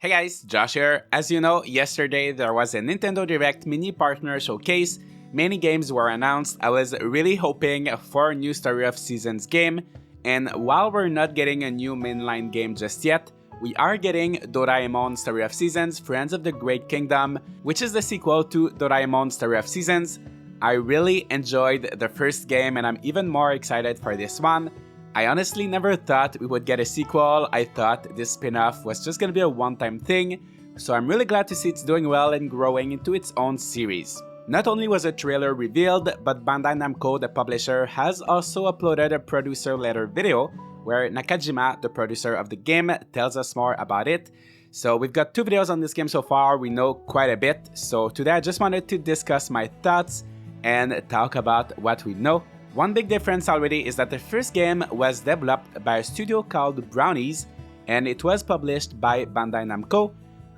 Hey guys, Josh here. As you know, yesterday there was a Nintendo Direct mini partner showcase. Many games were announced. I was really hoping for a new Story of Seasons game, and while we're not getting a new mainline game just yet, we are getting Doraemon Story of Seasons Friends of the Great Kingdom, which is the sequel to Doraemon Story of Seasons. I really enjoyed the first game and I'm even more excited for this one. I honestly never thought we would get a sequel. I thought this spin-off was just gonna be a one-time thing, so I'm really glad to see it's doing well and growing into its own series. Not only was a trailer revealed, but Bandai Namco, the publisher, has also uploaded a producer letter video where Nakajima, the producer of the game, tells us more about it. So we've got 2 videos on this game so far, we know quite a bit, so today I just wanted to discuss my thoughts and talk about what we know. One big difference already is that the first game was developed by a studio called Brownies, and it was published by Bandai Namco.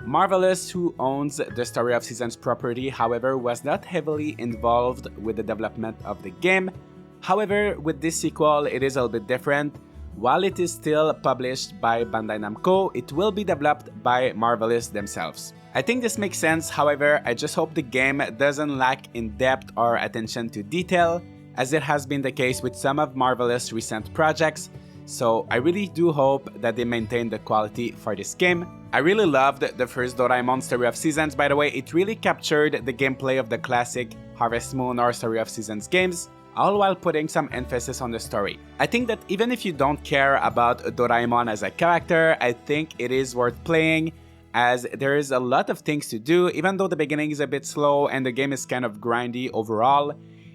Marvelous, who owns the Story of Seasons property, however, was not heavily involved with the development of the game. However, with this sequel, it is a little bit different. While it is still published by Bandai Namco, it will be developed by Marvelous themselves. I think this makes sense, however, I just hope the game doesn't lack in depth or attention to detail, as it has been the case with some of Marvelous' recent projects, so I really do hope that they maintain the quality for this game. I really loved the first Doraemon Story of Seasons, by the way. It really captured the gameplay of the classic Harvest Moon or Story of Seasons games, all while putting some emphasis on the story. I think that even if you don't care about Doraemon as a character, I think it is worth playing, as there is a lot of things to do. Even though the beginning is a bit slow and the game is kind of grindy overall,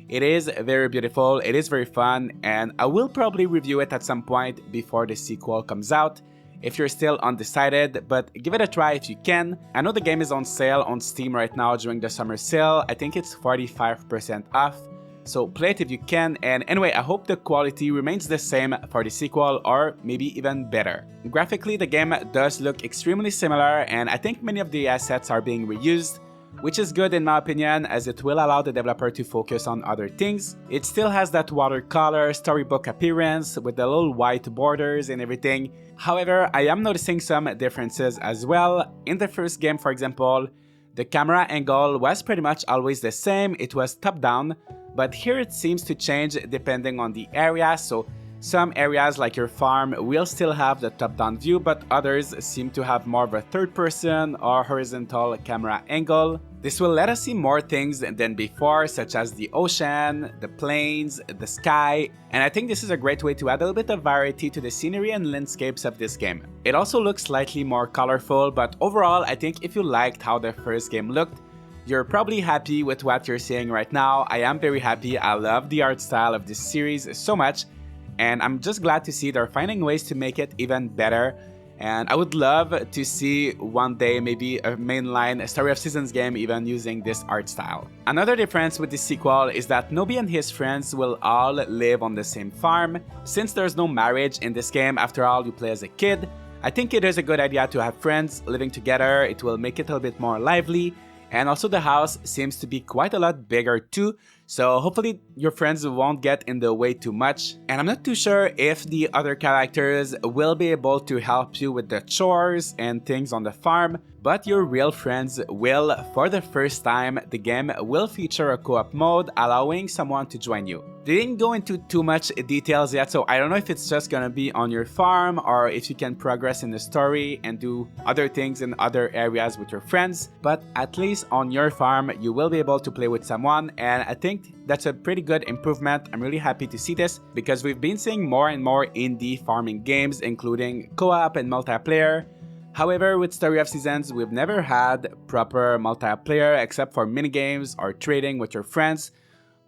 it is very beautiful, it is very fun, and I will probably review it at some point before the sequel comes out if you're still undecided, but give it a try if you can. I know the game is on sale on Steam right now during the summer sale. I think it's 45% off, so play it if you can. And anyway, I hope the quality remains the same for the sequel or maybe even better. Graphically, the game does look extremely similar, and I think many of the assets are being reused, which is good in my opinion, as it will allow the developer to focus on other things. It still has that watercolor storybook appearance with the little white borders and everything. However, I am noticing some differences as well. In the first game, for example, the camera angle was pretty much always the same, it was top-down, but here it seems to change depending on the area, so some areas like your farm will still have the top-down view, but others seem to have more of a third-person or horizontal camera angle. This will let us see more things than before, such as the ocean, the plains, the sky, and I think this is a great way to add a little bit of variety to the scenery and landscapes of this game. It also looks slightly more colorful, but overall I think if you liked how the first game looked, you're probably happy with what you're seeing right now. I am very happy, I love the art style of this series so much, and I'm just glad to see they're finding ways to make it even better. And I would love to see one day maybe a mainline Story of Seasons game even using this art style. Another difference with this sequel is that Nobi and his friends will all live on the same farm. Since there's no marriage in this game, after all you play as a kid, I think it is a good idea to have friends living together. It will make it a little bit more lively. And also the house seems to be quite a lot bigger too, so hopefully your friends won't get in the way too much. And I'm not too sure if the other characters will be able to help you with the chores and things on the farm, but your real friends will. For the first time, the game will feature a co-op mode allowing someone to join you. They didn't go into too much details yet, so I don't know if it's just gonna be on your farm or if you can progress in the story and do other things in other areas with your friends, but at least on your farm you will be able to play with someone, and I think that's a pretty good improvement. I'm really happy to see this because we've been seeing more and more indie farming games including co-op and multiplayer. However, with Story of Seasons, we've never had proper multiplayer except for minigames or trading with your friends.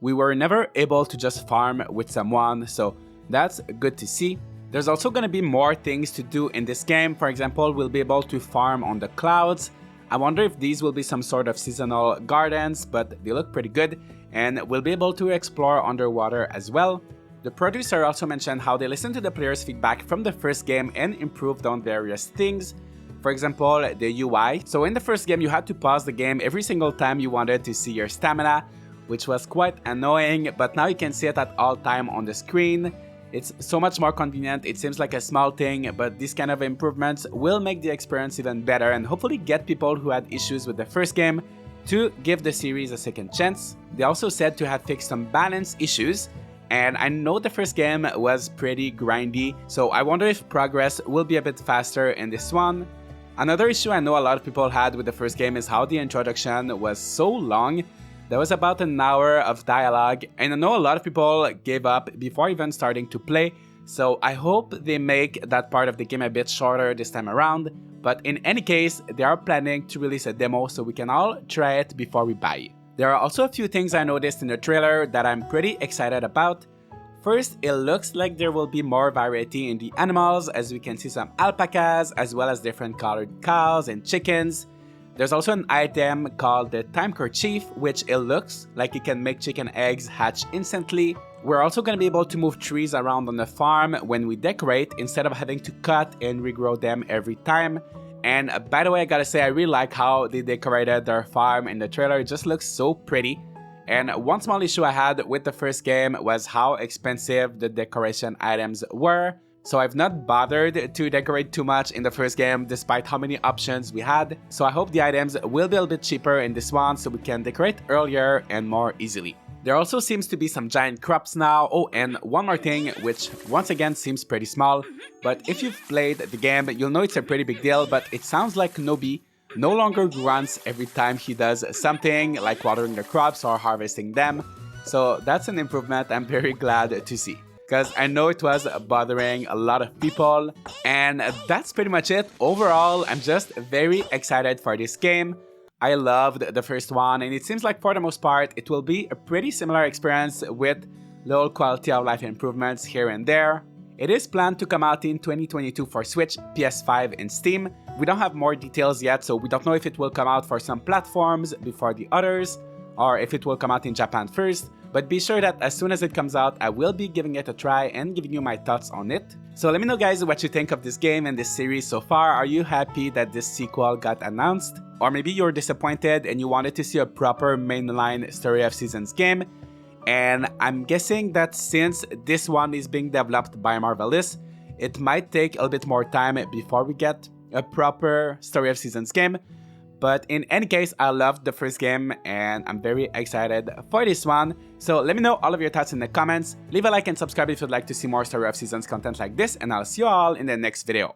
We were never able to just farm with someone, so that's good to see. There's also going to be more things to do in this game. For example, we'll be able to farm on the clouds. I wonder if these will be some sort of seasonal gardens, but they look pretty good, and we'll be able to explore underwater as well. The producer also mentioned how they listened to the players' feedback from the first game and improved on various things. For example, the UI. So in the first game, you had to pause the game every single time you wanted to see your stamina, which was quite annoying, but now you can see it at all time on the screen. It's so much more convenient. It seems like a small thing, but these kind of improvements will make the experience even better and hopefully get people who had issues with the first game to give the series a second chance. They also said to have fixed some balance issues, and I know the first game was pretty grindy, so I wonder if progress will be a bit faster in this one. Another issue I know a lot of people had with the first game is how the introduction was so long. There was about an hour of dialogue, and I know a lot of people gave up before even starting to play, so I hope they make that part of the game a bit shorter this time around. But in any case, they are planning to release a demo so we can all try it before we buy it. There are also a few things I noticed in the trailer that I'm pretty excited about. First, it looks like there will be more variety in the animals, as we can see some alpacas as well as different colored cows and chickens. There's also an item called the time kerchief, which it looks like it can make chicken eggs hatch instantly. We're also going to be able to move trees around on the farm when we decorate instead of having to cut and regrow them every time. And by the way, I gotta say, I really like how they decorated their farm in the trailer. It just looks so pretty. And one small issue I had with the first game was how expensive the decoration items were. So I've not bothered to decorate too much in the first game despite how many options we had. So I hope the items will be a little bit cheaper in this one so we can decorate earlier and more easily. There also seems to be some giant crops now. Oh, and one more thing, which once again seems pretty small, but if you've played the game, you'll know it's a pretty big deal, but it sounds like Nobi no longer grunts every time he does something like watering the crops or harvesting them. So that's an improvement I'm very glad to see, because I know it was bothering a lot of people. And that's pretty much it. Overall, I'm just very excited for this game. I loved the first one, and it seems like for the most part, it will be a pretty similar experience with little quality of life improvements here and there. It is planned to come out in 2022 for Switch, PS5, and Steam. We don't have more details yet, so we don't know if it will come out for some platforms before the others, or if it will come out in Japan first. But be sure that as soon as it comes out, I will be giving it a try and giving you my thoughts on it. So let me know, guys, what you think of this game and this series so far. Are you happy that this sequel got announced? Or maybe you're disappointed and you wanted to see a proper mainline Story of Seasons game? And I'm guessing that since this one is being developed by Marvelous, it might take a little bit more time before we get a proper Story of Seasons game. But in any case, I loved the first game and I'm very excited for this one. So let me know all of your thoughts in the comments. Leave a like and subscribe if you'd like to see more Story of Seasons content like this, and I'll see you all in the next video.